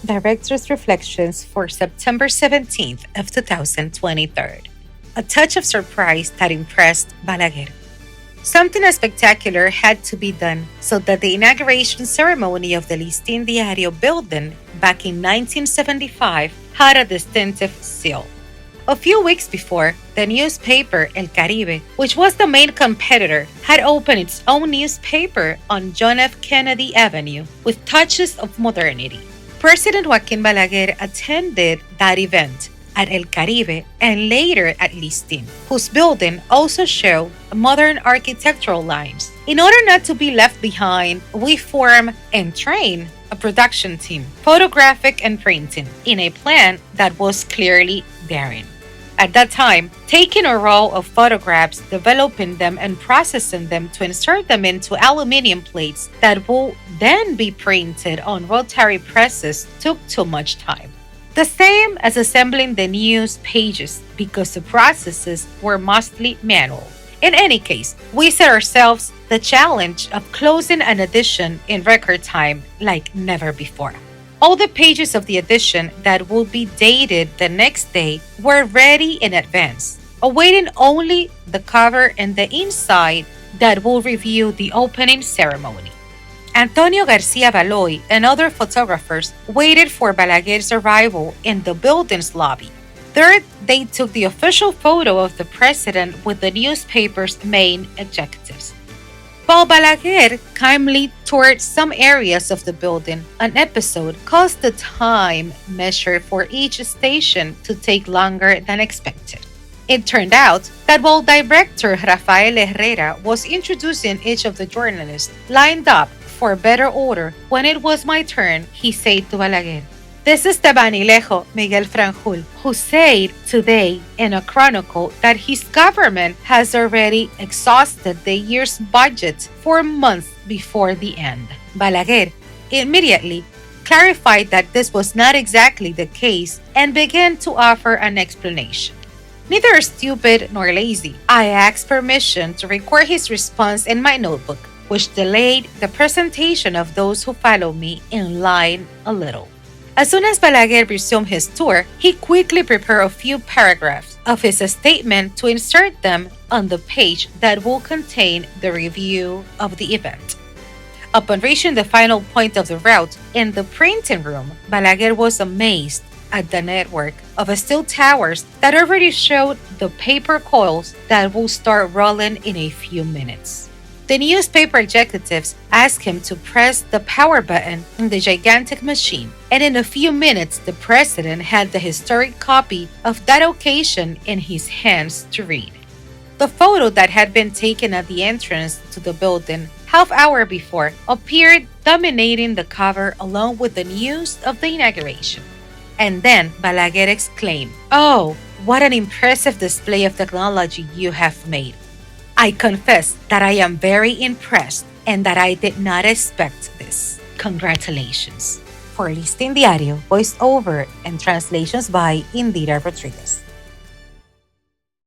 Director's Reflections for September 17th of 2023. A touch of surprise that impressed Balaguer. Something spectacular had to be done so that the inauguration ceremony of the Listín Diario building back in 1975 had a distinctive seal. A few weeks before, the newspaper El Caribe, which was the main competitor, had opened its own newspaper on John F. Kennedy Avenue with touches of modernity. President Joaquin Balaguer attended that event at El Caribe and later at Listín, whose building also showed modern architectural lines. In order not to be left behind, we formed and trained a production team, photographic and printing, in a plan that was clearly daring. At that time, taking a roll of photographs, developing them, and processing them to insert them into aluminum plates that will then be printed on rotary presses took too much time. The same as assembling the news pages because the processes were mostly manual. In any case, we set ourselves the challenge of closing an edition in record time like never before. All the pages of the edition that would be dated the next day were ready in advance, awaiting only the cover and the inside that will review the opening ceremony. Antonio Garcia Baloy and other photographers waited for Balaguer's arrival in the building's lobby. There, they took the official photo of the president with the newspaper's main adjectives. While Balaguer calmly toured some areas of the building, an episode caused the time measured for each station to take longer than expected. It turned out that while director Rafael Herrera was introducing each of the journalists lined up for better order, when it was my turn, he said to Balaguer, "This is the Banilejo, Miguel Franjul, who said today in a chronicle that his government has already exhausted the year's budget 4 months before the end." Balaguer immediately clarified that this was not exactly the case and began to offer an explanation. Neither stupid nor lazy, I asked permission to record his response in my notebook, which delayed the presentation of those who follow me in line a little. As soon as Balaguer resumed his tour, he quickly prepared a few paragraphs of his statement to insert them on the page that will contain the review of the event. Upon reaching the final point of the route in the printing room, Balaguer was amazed at the network of steel towers that already showed the paper coils that will start rolling in a few minutes. The newspaper executives asked him to press the power button in the gigantic machine, and in a few minutes the president had the historic copy of that occasion in his hands to read. The photo that had been taken at the entrance to the building half-hour before appeared dominating the cover along with the news of the inauguration. And then Balaguer exclaimed, "Oh, what an impressive display of technology you have made. I confess that I am very impressed and that I did not expect this. Congratulations." For Listín Diario, voiced over and translations by Indira Rodriguez.